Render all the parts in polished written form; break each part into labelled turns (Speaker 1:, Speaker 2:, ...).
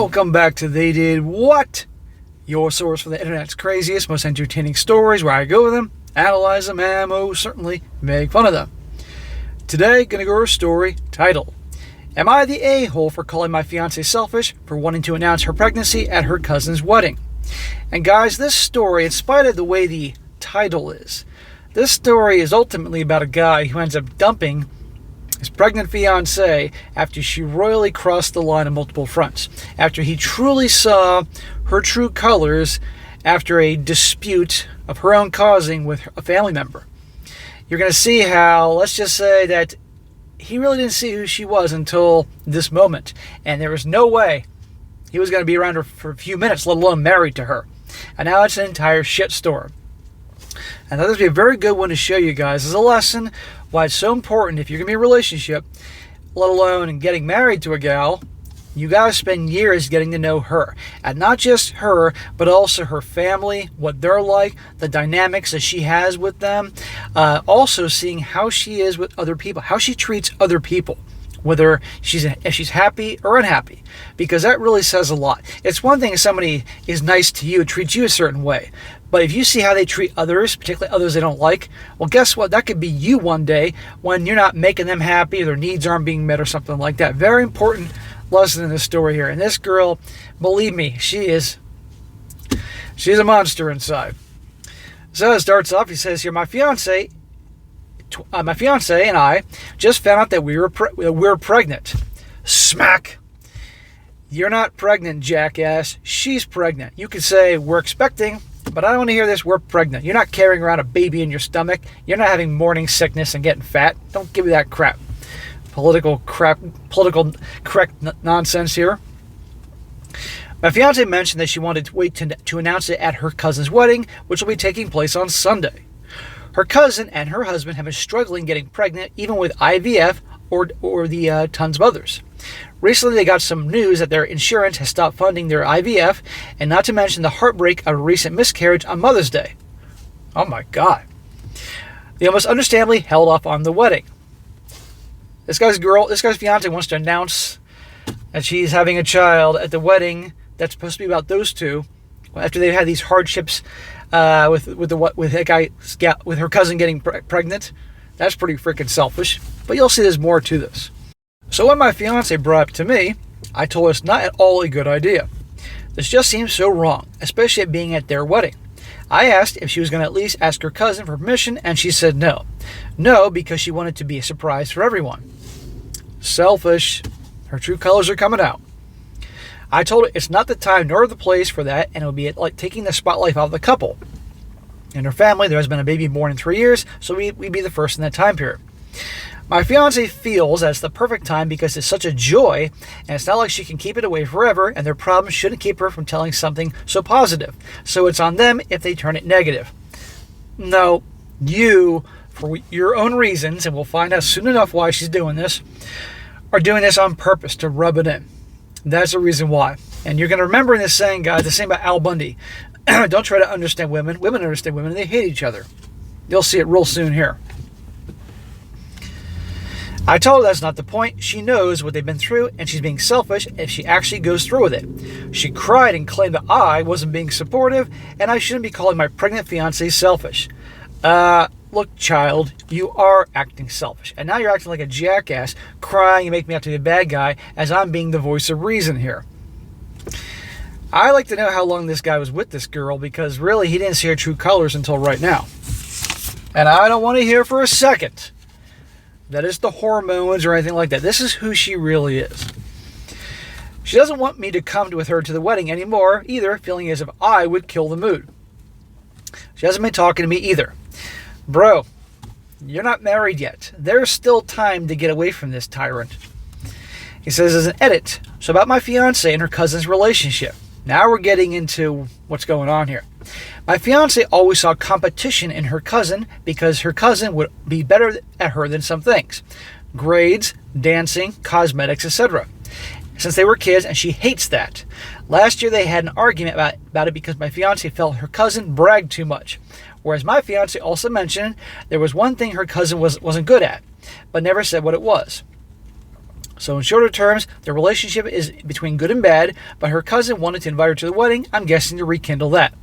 Speaker 1: Welcome back to They Did What? Your source for the internet's craziest, most entertaining stories, where I go with them, analyze them, and most certainly make fun of them. Today, gonna go over a story titled, Am I the a-hole for calling my fiancée selfish for wanting to announce her pregnancy at her cousin's wedding? And guys, this story, in spite of the way the title is, this story is ultimately about a guy who ends up dumping his pregnant fiancée after she royally crossed the line on multiple fronts, after he truly saw her true colors after a dispute of her own causing with a family member. You're going to see how, let's just say that he really didn't see who she was until this moment, and there was no way he was going to be around her for a few minutes, let alone married to her. And now it's an entire shitstorm. And that'll be a very good one to show you guys as a lesson why it's so important if you're going to be in a relationship, let alone in getting married to a gal, you got to spend years getting to know her. And not just her, but also her family, what they're like, the dynamics that she has with them. Also seeing how she is with other people, how she treats other people, whether if she's happy or unhappy, because that really says a lot. It's one thing if somebody is nice to you, treats you a certain way, but if you see how they treat others, particularly others they don't like, well, guess what? That could be you one day when you're not making them happy or their needs aren't being met or something like that. Very important lesson in this story here. And this girl, believe me, she's a monster inside. So it starts off, he says here, my fiance and I just found out that we were pregnant. Smack. You're not pregnant, jackass. She's pregnant. You could say we're expecting, but I don't want to hear this. We're pregnant. You're not carrying around a baby in your stomach. You're not having morning sickness and getting fat. Don't give me that crap. Political correct nonsense here. My fiance mentioned that she wanted to wait to announce it at her cousin's wedding, which will be taking place on Sunday. Her cousin and her husband have been struggling getting pregnant, even with IVF or the tons of others. Recently, they got some news that their insurance has stopped funding their IVF, and not to mention the heartbreak of a recent miscarriage on Mother's Day. Oh my God. They almost understandably held off on the wedding. This guy's fiance wants to announce that she's having a child at the wedding that's supposed to be about those two, after they've had these hardships with her cousin getting pregnant. That's pretty freaking selfish. But you'll see there's more to this. So when my fiance brought up to me, I told her it's not at all a good idea. This just seems so wrong, especially at being at their wedding. I asked if she was going to at least ask her cousin for permission, and she said no. No, because she wanted to be a surprise for everyone. Selfish. Her true colors are coming out. I told her it's not the time nor the place for that, and it would be like taking the spotlight out of the couple. In her family, there has been a baby born in 3 years, so we'd be the first in that time period. My fiance feels that it's the perfect time because it's such a joy, and it's not like she can keep it away forever, and their problems shouldn't keep her from telling something so positive. So it's on them if they turn it negative. No, you, for your own reasons, and we'll find out soon enough why she's doing this, are doing this on purpose to rub it in. That's the reason why. And you're going to remember in this saying, guys, the same about Al Bundy. Don't try to understand women. Women understand women, and they hate each other. You'll see it real soon here. I told her that's not the point. She knows what they've been through, and she's being selfish if she actually goes through with it. She cried and claimed that I wasn't being supportive, and I shouldn't be calling my pregnant fiancé selfish. Look, child, you are acting selfish, and now you're acting like a jackass, crying and making me out to be a bad guy, as I'm being the voice of reason here. I like to know how long this guy was with this girl, because really he didn't see her true colors until right now. And I don't want to hear for a second that it's the hormones or anything like that. This is who she really is. She doesn't want me to come with her to the wedding anymore either, feeling as if I would kill the mood. She hasn't been talking to me either. Bro, you're not married yet. There's still time to get away from this tyrant. He says as an edit, so about my fiance and her cousin's relationship. Now we're getting into what's going on here. My fiance always saw competition in her cousin because her cousin would be better at her than some things. Grades, dancing, cosmetics, etc. Since they were kids, and she hates that. Last year they had an argument about it because my fiance felt her cousin bragged too much. Whereas my fiance also mentioned there was one thing her cousin wasn't good at, but never said what it was. So in shorter terms, the relationship is between good and bad, but her cousin wanted to invite her to the wedding, I'm guessing to rekindle that.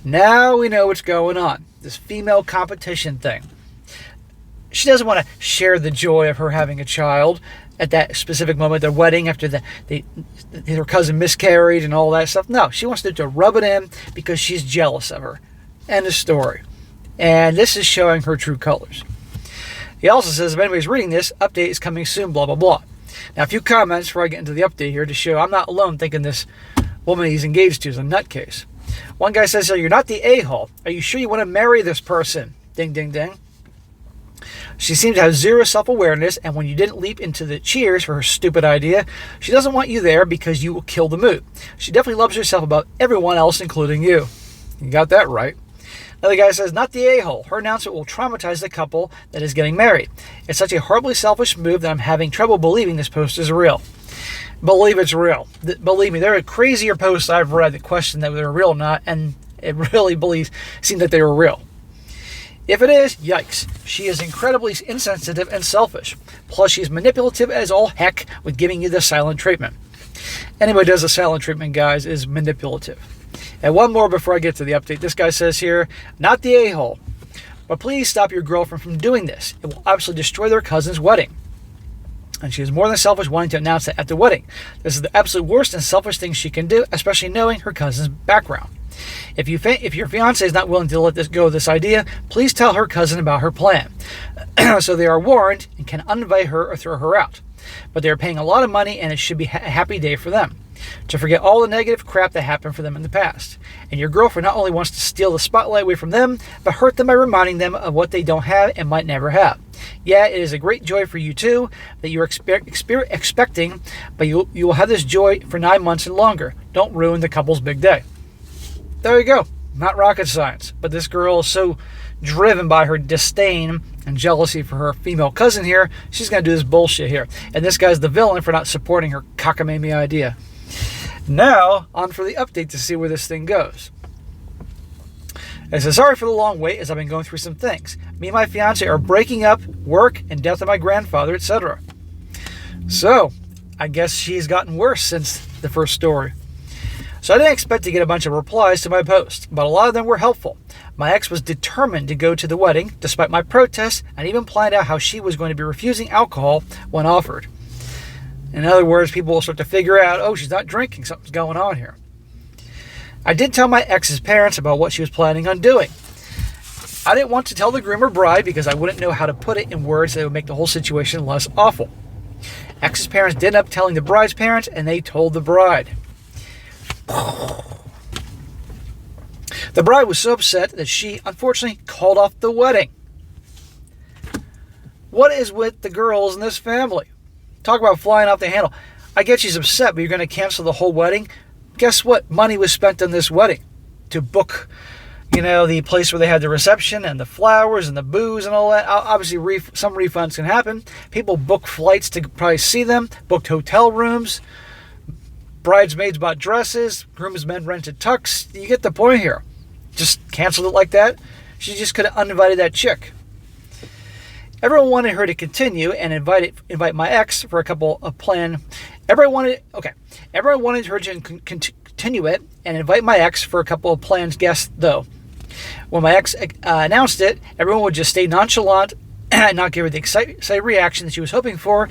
Speaker 1: Now we know what's going on. This female competition thing. She doesn't want to share the joy of her having a child at that specific moment, their wedding, after her cousin miscarried and all that stuff. No, she wants to rub it in because she's jealous of her. End of story. And this is showing her true colors. He also says, if anybody's reading this, update is coming soon, blah, blah, blah. Now, a few comments before I get into the update here to show I'm not alone thinking this woman he's engaged to is a nutcase. One guy says, you're not the a-hole. Are you sure you want to marry this person? Ding, ding, ding. She seems to have zero self-awareness, and when you didn't leap into the cheers for her stupid idea, she doesn't want you there because you will kill the mood. She definitely loves herself above everyone else, including you. You got that right. Another guy says, not the a-hole. Her announcement will traumatize the couple that is getting married. It's such a horribly selfish move that I'm having trouble believing this post is real. Believe it's real. Believe me, there are crazier posts I've read that question that they're real or not, and it really seemed that they were real. If it is, yikes. She is incredibly insensitive and selfish. Plus, she's manipulative as all heck with giving you the silent treatment. Anybody who does the silent treatment, guys, is manipulative. And one more before I get to the update. This guy says here, not the a-hole, but please stop your girlfriend from doing this. It will absolutely destroy their cousin's wedding. And she is more than selfish wanting to announce that at the wedding. This is the absolute worst and selfish thing she can do, especially knowing her cousin's background. If your fiance is not willing to let this go, this idea, please tell her cousin about her plan. So they are warned and can uninvite her or throw her out. But they are paying a lot of money and it should be a happy day for them. To forget all the negative crap that happened for them in the past. And your girlfriend not only wants to steal the spotlight away from them, but hurt them by reminding them of what they don't have and might never have. Yeah, it is a great joy for you too that you're expecting, but you will have this joy for 9 months and longer. Don't ruin the couple's big day. There you go. Not rocket science. But this girl is so driven by her disdain and jealousy for her female cousin here, she's going to do this bullshit here. And this guy's the villain for not supporting her cockamamie idea. Now, on for the update to see where this thing goes. I said, sorry for the long wait as I've been going through some things. Me and my fiance are breaking up, work, and death of my grandfather, etc. So, I guess she's gotten worse since the first story. So I didn't expect to get a bunch of replies to my post, but a lot of them were helpful. My ex was determined to go to the wedding, despite my protests, and even planned out how she was going to be refusing alcohol when offered. In other words, people will start to figure out, oh, she's not drinking, something's going on here. I did tell my ex's parents about what she was planning on doing. I didn't want to tell the groom or bride because I wouldn't know how to put it in words that would make the whole situation less awful. Ex's parents did end up telling the bride's parents, and they told the bride. The bride was so upset that she, unfortunately, called off the wedding. What is with the girls in this family? Talk about flying off the handle. I get she's upset, but you're going to cancel the whole wedding? Guess what? Money was spent on this wedding to book, the place where they had the reception and the flowers and the booze and all that. Obviously, some refunds can happen. People book flights to probably see them, booked hotel rooms. Bridesmaids bought dresses, groomsmen rented tux. You get the point here. Just canceled it like that. She just could have uninvited that chick. Everyone wanted her to continue and invite my ex for a couple of planned. Everyone wanted her to continue it and invite my ex for a couple of planned guests, though. When my ex announced it, everyone would just stay nonchalant and not give her the excited reaction that she was hoping for,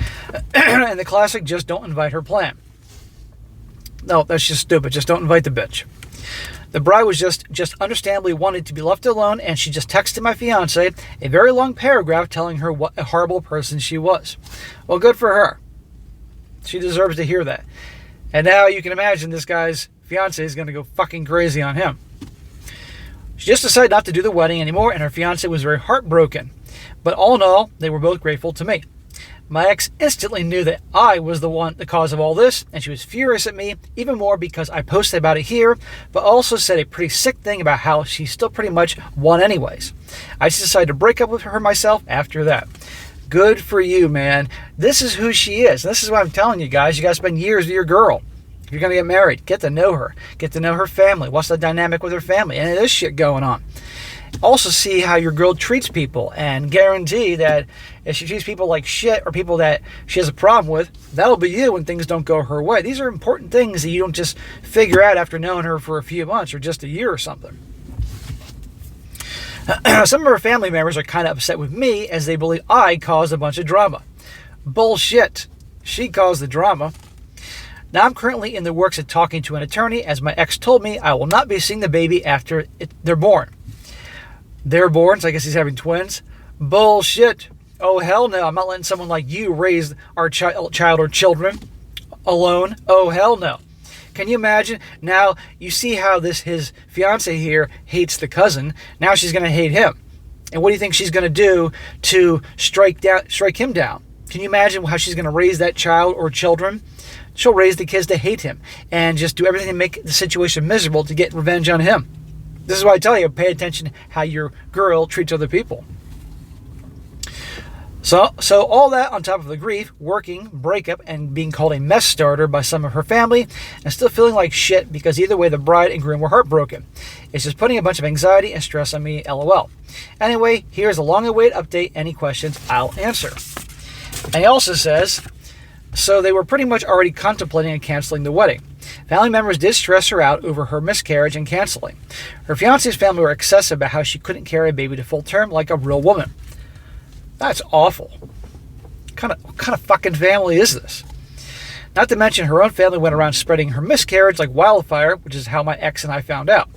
Speaker 1: and the classic just don't invite her plan. No, that's just stupid. Just don't invite the bitch. The bride was just understandably wanted to be left alone, and she just texted my fiance a very long paragraph telling her what a horrible person she was. Well, good for her. She deserves to hear that. And now you can imagine this guy's fiance is going to go fucking crazy on him. She just decided not to do the wedding anymore, and her fiance was very heartbroken. But all in all, they were both grateful to me. My ex instantly knew that I was the cause of all this, and she was furious at me, even more because I posted about it here, but also said a pretty sick thing about how she still pretty much won anyways. I just decided to break up with her myself after that. Good for you, man. This is who she is. This is what I'm telling you guys. You got to spend years with your girl. If you're going to get married, get to know her. Get to know her family. What's the dynamic with her family? And this shit going on. Also see how your girl treats people, and guarantee that if she treats people like shit or people that she has a problem with, that'll be you when things don't go her way. These are important things that you don't just figure out after knowing her for a few months or just a year or something. Some of her family members are kind of upset with me as they believe I caused a bunch of drama. Bullshit. She caused the drama. Now I'm currently in the works of talking to an attorney, as my ex told me I will not be seeing the baby after they're born. They're born, so I guess he's having twins. Bullshit. Oh, hell no. I'm not letting someone like you raise our child or children alone. Oh, hell no. Can you imagine? Now, you see how his fiancée here hates the cousin. Now she's going to hate him. And what do you think she's going to do to strike him down? Can you imagine how she's going to raise that child or children? She'll raise the kids to hate him and just do everything to make the situation miserable to get revenge on him. This is why I tell you, pay attention how your girl treats other people. So all that on top of the grief, working, breakup, and being called a mess starter by some of her family, and still feeling like shit because either way the bride and groom were heartbroken. It's just putting a bunch of anxiety and stress on me, lol. Anyway, here's a long-awaited update. Any questions, I'll answer. And he also says, so they were pretty much already contemplating canceling the wedding. Family members did stress her out over her miscarriage and canceling. Her fiancé's family were excessive about how she couldn't carry a baby to full term like a real woman. That's awful. What kind of fucking family is this? Not to mention her own family went around spreading her miscarriage like wildfire, which is how my ex and I found out.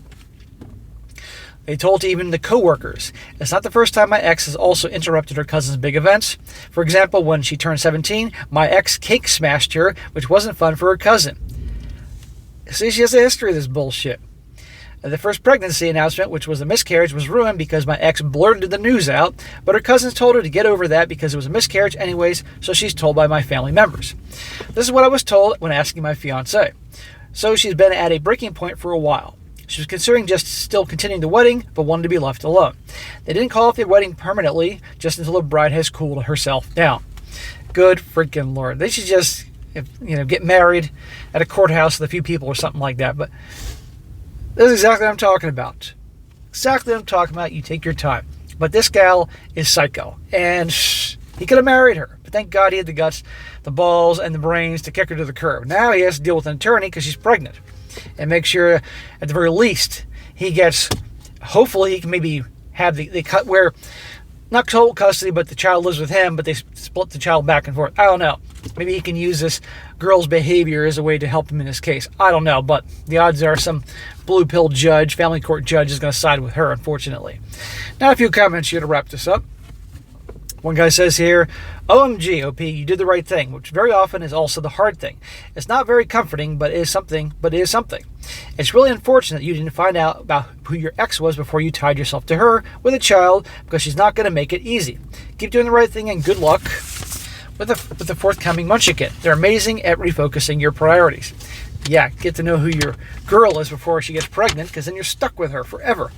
Speaker 1: They told even the co-workers. It's not the first time my ex has also interrupted her cousin's big events. For example, when she turned 17, my ex cake smashed her, which wasn't fun for her cousin. See, she has a history of this bullshit. The first pregnancy announcement, which was a miscarriage, was ruined because my ex blurted the news out, but her cousins told her to get over that because it was a miscarriage anyways, so she's told by my family members. This is what I was told when asking my fiancé. So she's been at a breaking point for a while. She was considering just still continuing the wedding, but wanted to be left alone. They didn't call off the wedding permanently, just until the bride has cooled herself down. Good freaking Lord. They should just, get married at a courthouse with a few people or something like that, but this is exactly what I'm talking about. Exactly what I'm talking about. You take your time. But this gal is psycho. And he could have married her. But thank God he had the guts, the balls, and the brains to kick her to the curb. Now he has to deal with an attorney because she's pregnant. And make sure, at the very least, he gets, hopefully he can maybe have the cut where, not total custody, but the child lives with him, but they split the child back and forth. I don't know. Maybe he can use this girl's behavior as a way to help him in this case. I don't know, but the odds are some blue pill judge, family court judge, is going to side with her, unfortunately. Now a few comments here to wrap this up. One guy says here, OMG, OP, you did the right thing, which very often is also the hard thing. It's not very comforting, but it is something. It's really unfortunate you didn't find out about who your ex was before you tied yourself to her with a child, because she's not going to make it easy. Keep doing the right thing and good luck with the forthcoming munchkin. They're amazing at refocusing your priorities. Yeah, get to know who your girl is before she gets pregnant, because then you're stuck with her forever.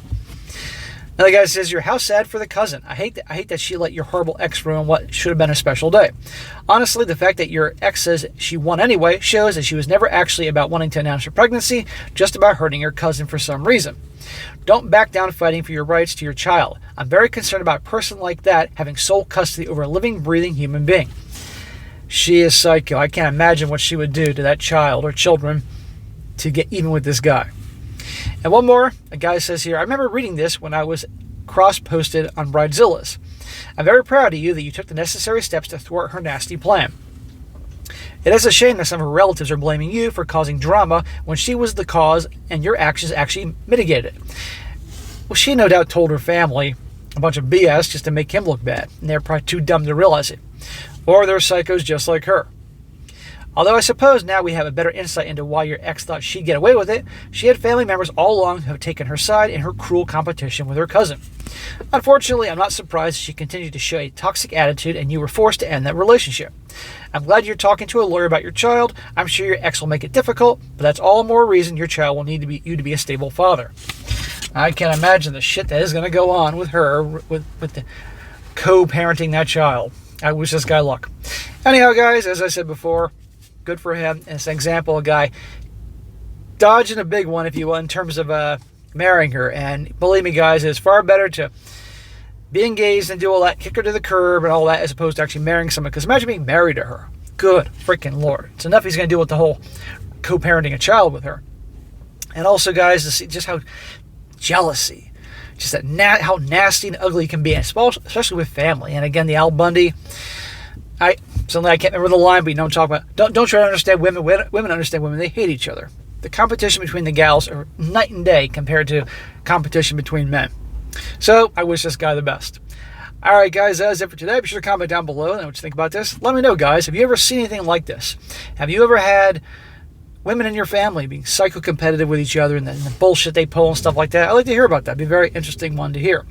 Speaker 1: Another guy says, how sad for the cousin. I hate that she let your horrible ex ruin what should have been a special day. Honestly, the fact that your ex says she won anyway shows that she was never actually about wanting to announce her pregnancy, just about hurting her cousin for some reason. Don't back down fighting for your rights to your child. I'm very concerned about a person like that having sole custody over a living, breathing human being. She is psycho. I can't imagine what she would do to that child or children to get even with this guy. And one more, a guy says here, I remember reading this when I was cross-posted on Bridezilla's. I'm very proud of you that you took the necessary steps to thwart her nasty plan. It is a shame that some of her relatives are blaming you for causing drama when she was the cause and your actions actually mitigated it. Well, she no doubt told her family a bunch of BS just to make him look bad, and they're probably too dumb to realize it. Or they're psychos just like her. Although I suppose now we have a better insight into why your ex thought she'd get away with it, she had family members all along who have taken her side in her cruel competition with her cousin. Unfortunately, I'm not surprised she continued to show a toxic attitude and you were forced to end that relationship. I'm glad you're talking to a lawyer about your child. I'm sure your ex will make it difficult, but that's all the more reason your child will need you to be a stable father. I can't imagine the shit that is going to go on with her, with the co-parenting that child. I wish this guy luck. Anyhow, guys, as I said before, good for him. And it's an example of a guy dodging a big one, if you will, in terms of marrying her. And believe me, guys, it's far better to be engaged and do all that, kick her to the curb and all that, as opposed to actually marrying someone. Because imagine being married to her. Good freaking Lord. It's enough he's going to deal with the whole co-parenting a child with her. And also, guys, to see just how jealousy, just that how nasty and ugly it can be, especially with family. And again, the Al Bundy, I can't remember the line, but you know what I'm talking about. Don't try to understand women. Women understand women. They hate each other. The competition between the gals are night and day compared to competition between men. So I wish this guy the best. All right, guys, that's it for today. Be sure to comment down below and what you think about this. Let me know, guys. Have you ever seen anything like this? Have you ever had women in your family being psycho-competitive with each other and the bullshit they pull and stuff like that? I'd like to hear about that. It'd be a very interesting one to hear.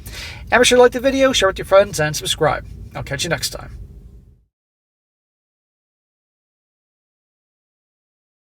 Speaker 1: And be sure to like the video, share it with your friends, and subscribe. I'll catch you next time.